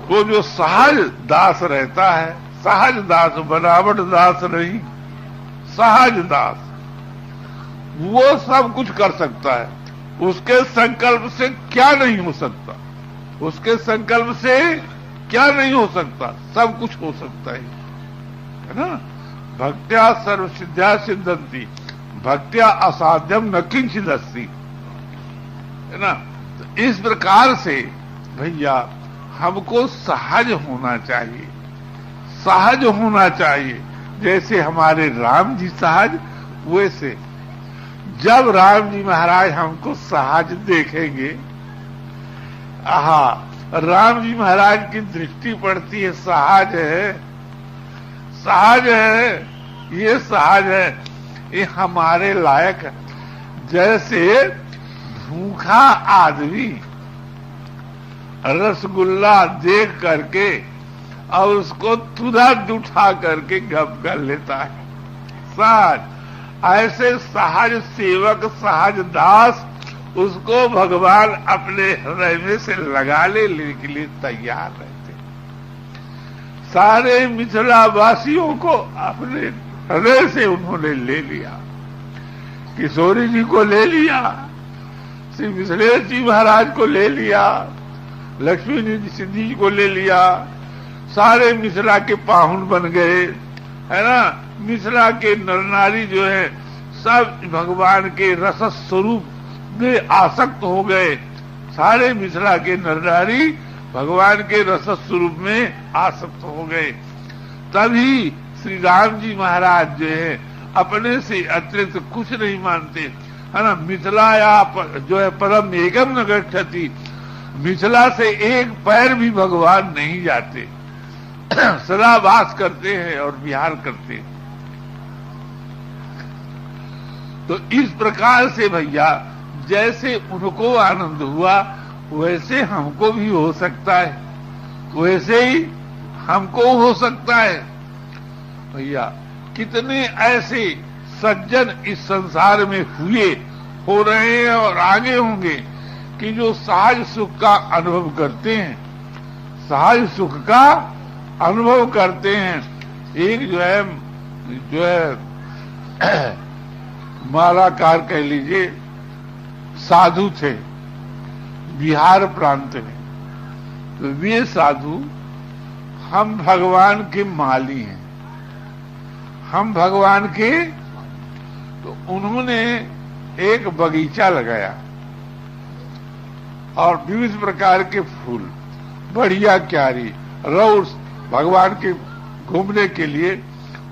वो जो सहज दास रहता है, सहज दास, बनावट दास नहीं, सहज दास, वो सब कुछ कर सकता है। उसके संकल्प से क्या नहीं हो सकता, उसके संकल्प से क्या नहीं हो सकता, सब कुछ हो सकता है ना। भक्त्या सर्व सिद्ध्या सिद्धंती, भक्त्या असाध्यम न किंचिदस्ति, है ना। तो इस प्रकार से भैया हमको सहज होना चाहिए, सहज होना चाहिए। जैसे हमारे राम जी सहज, वैसे जब राम जी महाराज हमको सहज देखेंगे, आहा, राम जी महाराज की दृष्टि पड़ती है, सहज है, सहज है, ये सहज है, ये हमारे लायक है। जैसे भूखा आदमी रसगुल्ला देख करके और उसको तुरंत उठा करके गप कर लेता है, सहज। ऐसे सहज सेवक, सहज दास, उसको भगवान अपने हृदय में से लगा लेने के लिए तैयार रहते। सारे मिथिला वासियों को अपने हृदय से उन्होंने ले लिया। किशोरी जी को ले लिया, श्री विश्लेष जी महाराज को ले लिया, लक्ष्मी सिद्धि जी को ले लिया, सारे मिथिला के पाहुन बन गए, है ना। मिथिला के नर नारी जो है सब भगवान के रस स्वरूप में आसक्त हो गए। सारे मिथिला के नर नारी भगवान के रस स्वरूप में आसक्त हो गए। तभी श्री राम जी महाराज जो है अपने से अतिरिक्त कुछ नहीं मानते, है ना। मिथिला या जो है परम एकम न गच्छति, मिथिला से एक पैर भी भगवान नहीं जाते, सदा वास करते हैं और विहार करते हैं। तो इस प्रकार से भैया जैसे उनको आनंद हुआ वैसे हमको भी हो सकता है, वैसे ही हमको हो सकता है। भैया कितने ऐसे सज्जन इस संसार में हुए, हो रहे हैं और आगे होंगे कि जो सहज सुख का अनुभव करते हैं, सहज सुख का अनुभव करते हैं। एक जो है मालाकार कह लीजिए साधु थे बिहार प्रांत में। तो वे साधु हम भगवान के माली हैं, हम भगवान के, तो उन्होंने एक बगीचा लगाया और विविध प्रकार के फूल, बढ़िया क्यारी, रोज भगवान के घूमने के लिए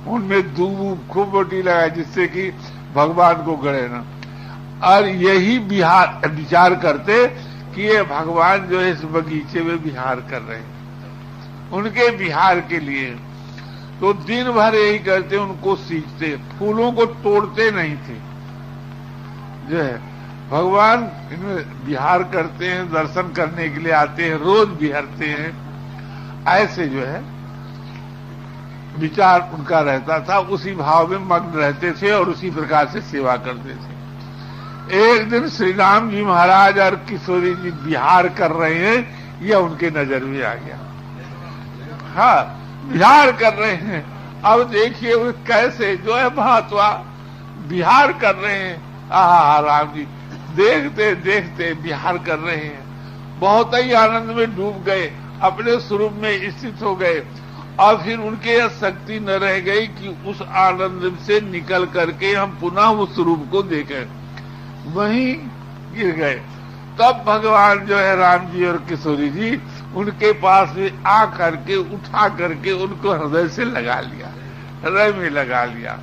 उनमें दूब खूब बटी लगाई जिससे कि भगवान को गड़े ना। और यही विचार करते कि ये भगवान जो है इस बगीचे में विहार कर रहे हैं, उनके विहार के लिए। तो दिन भर यही करते, उनको सींचते, फूलों को तोड़ते नहीं थे। जो है भगवान इनमें विहार करते हैं, दर्शन करने के लिए आते हैं, रोज विहरते हैं, ऐसे जो है विचार उनका रहता था। उसी भाव में मग्न रहते थे और उसी प्रकार से सेवा करते थे। एक दिन श्री राम जी महाराज और किशोरी जी विहार कर रहे हैं, यह उनके नजर में आ गया। हाँ, विहार कर रहे हैं। अब देखिए वो कैसे जो है महात्मा विहार कर रहे हैं। आहा, राम जी देखते देखते विहार कर रहे हैं, बहुत ही आनंद में डूब गए, अपने स्वरूप में स्थित हो गए। और फिर उनके यह शक्ति न रह गई कि उस आनंद से निकल करके हम पुनः उस स्वरूप को देखें, वहीं गिर गए। तब भगवान जो है राम जी और किशोरी जी उनके पास में आ करके उठा करके उनको हृदय से लगा लिया, हृदय में लगा लिया।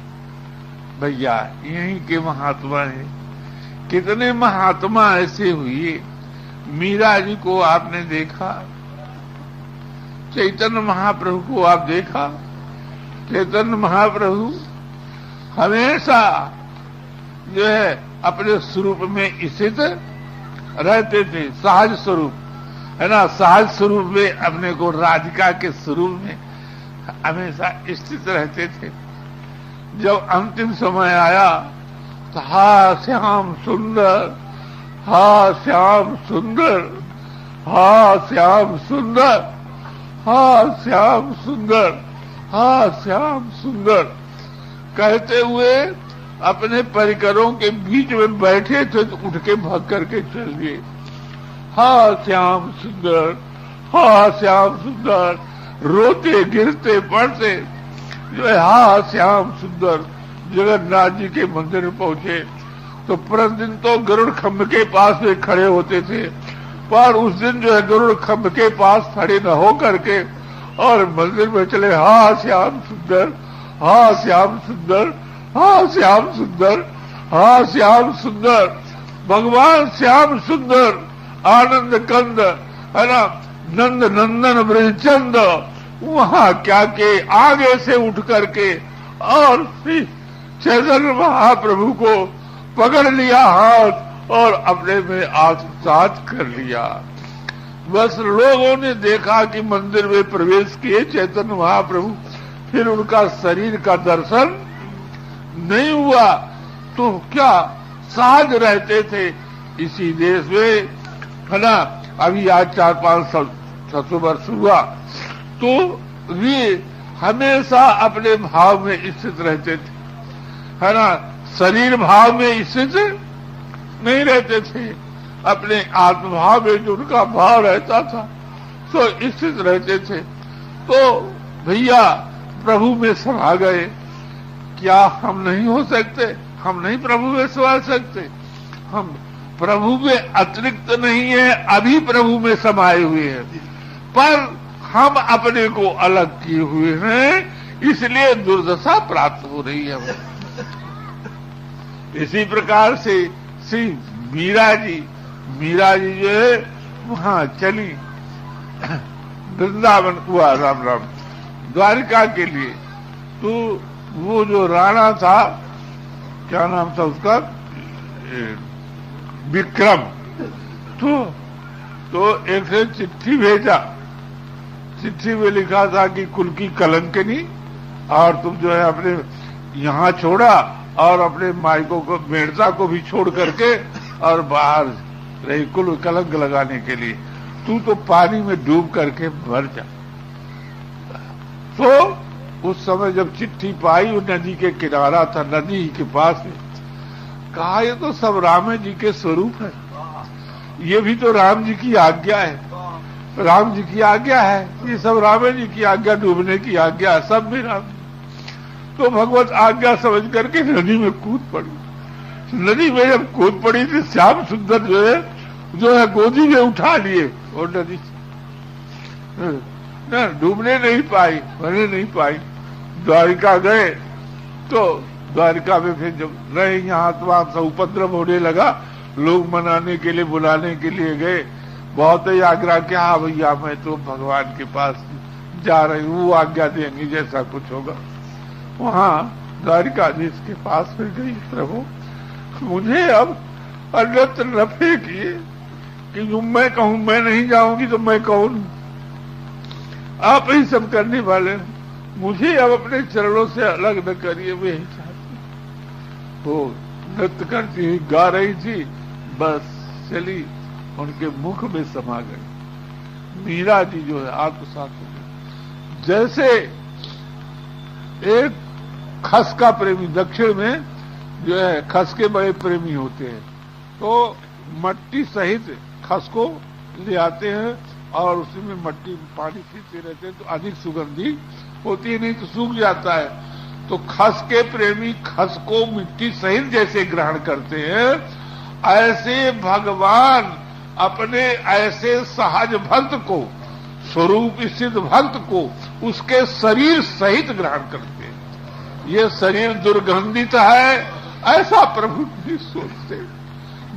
भैया यहीं के महात्मा है। कितने महात्मा ऐसे हुए। मीरा जी को आपने देखा, चैतन्य महाप्रभु को आप देखा। चैतन्य महाप्रभु हमेशा जो है अपने स्वरूप में स्थित रहते थे, सहज स्वरूप, है ना। सहज स्वरूप में अपने को राधिका के स्वरूप में हमेशा स्थित रहते थे। जब अंतिम समय आया तो हा श्याम सुंदर, हा श्याम सुंदर, हा श्याम सुंदर, हा श्याम सुंदर, हा श्याम सुंदर कहते हुए अपने परिकरों के बीच में बैठे थे तो उठ के भाग करके चल दिए। हा श्याम सुंदर, हा श्याम सुंदर, रोते गिरते पड़ते जो है हा श्याम सुंदर जगन्नाथ जी के मंदिर में पहुंचे। तो प्रतिदिन तो गरुड़ खंभ के पास में खड़े होते थे, पर उस दिन जो है गरुड़ खंभ के पास खड़े न हो करके और मंदिर में चले, हा श्याम सुंदर, हा श्याम सुंदर, हा श्याम सुंदर, हा श्याम सुंदर। भगवान श्याम सुंदर आनंद कंद है ना, नंद नंदन ब्रजचंद वहां क्या के आगे से उठ करके और चैतन्य महाप्रभु को पकड़ लिया हाथ और अपने में आत्मसात कर लिया। बस लोगों ने देखा कि मंदिर में प्रवेश किए चैतन्य महाप्रभु, फिर उनका शरीर का दर्शन नहीं हुआ। तो क्या सहज रहते थे इसी देश में, है ना। अभी आज 400-500 वर्ष हुआ तो वे हमेशा अपने भाव में स्थित रहते थे, है ना। शरीर भाव में स्थित नहीं रहते थे, अपने आत्मभाव में जो उनका भाव रहता था तो स्थित रहते थे। तो भैया प्रभु में समा गए। क्या हम नहीं हो सकते? हम नहीं प्रभु में समा सकते? हम प्रभु में अतिरिक्त नहीं है, अभी प्रभु में समाये हुए हैं, पर हम अपने को अलग किए हुए हैं, इसलिए दुर्दशा प्राप्त हो रही है हमें। इसी प्रकार से श्री मीरा जी जो है वहां चली वृंदावन हुआ, राम राम, द्वारिका के लिए। तो वो जो राणा था, क्या नाम था उसका, विक्रम, तो एक से चिट्ठी भेजा। चिट्ठी में लिखा था कि कुल की कलंकनी, और तुम जो है अपने यहाँ छोड़ा और अपने मायकों को, मेड़ता को भी छोड़ करके और बाहर रही कुल कलंक लगाने के लिए। तू तो पानी में डूब करके मर जा। तो उस समय जब चिट्ठी पाई, वो नदी के किनारा था, नदी के पास में, कहा ये तो सब राम जी के स्वरूप है, ये भी तो राम जी की आज्ञा है, राम जी की आज्ञा है, ये सब राम जी की आज्ञा, डूबने की आज्ञा, सब भी राम। तो भगवत आज्ञा समझ करके नदी में कूद पड़ी। नदी में जब कूद पड़ी तो श्याम सुंदर जो है गोदी में उठा लिए और नदी ना डूबने नहीं पाई, मरने नहीं पाई। द्वारिका गए तो द्वारिका में फिर जब रहे, यहाँ तो वहां से उपद्रव होने लगा, लोग मनाने के लिए, बुलाने के लिए गए, बहुत ही आग्रह किया, हाँ भैया मैं तो भगवान के पास जा रही हूँ, वो आज्ञा देंगे जैसा कुछ होगा। वहां द्वारिकाधीश के पास फिर गई, प्रभु मुझे अब अन्यत्र न फेंकिए कि जो मैं कहूं मैं नहीं जाऊंगी तो मैं कौन, आप ही सब करने वाले, मुझे अब अपने चरणों से अलग न करिए। वे ही चाहती, वो नृत्य करती हुई गा रही थी, बस चली उनके मुख में समा गई। मीरा जी जो है आत्मसात हो गई। जैसे एक खस का प्रेमी, दक्षिण में जो है खस के बड़े प्रेमी होते हैं, तो मट्टी सहित खस को ले आते हैं और उसी में मट्टी पानी पीते रहते हैं, तो अधिक सुगंधी होती है, नहीं तो सूख जाता है। तो खस के प्रेमी खस को मिट्टी सहित जैसे ग्रहण करते हैं, ऐसे भगवान अपने ऐसे सहज भक्त को, स्वरूप स्थित भक्त को उसके शरीर सहित ग्रहण करते हैं। ये शरीर दुर्गंधित है ऐसा प्रभु नहीं सोचते।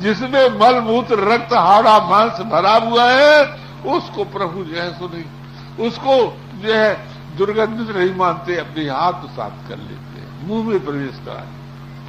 जिसमें मल मूत्र रक्त हाड़ा मांस भरा हुआ है, उसको प्रभु जो है सो नहीं, उसको जो है दुर्गंधित नहीं मानते, अपने हाथ साफ कर लेते हैं, मुंह में प्रवेश करा।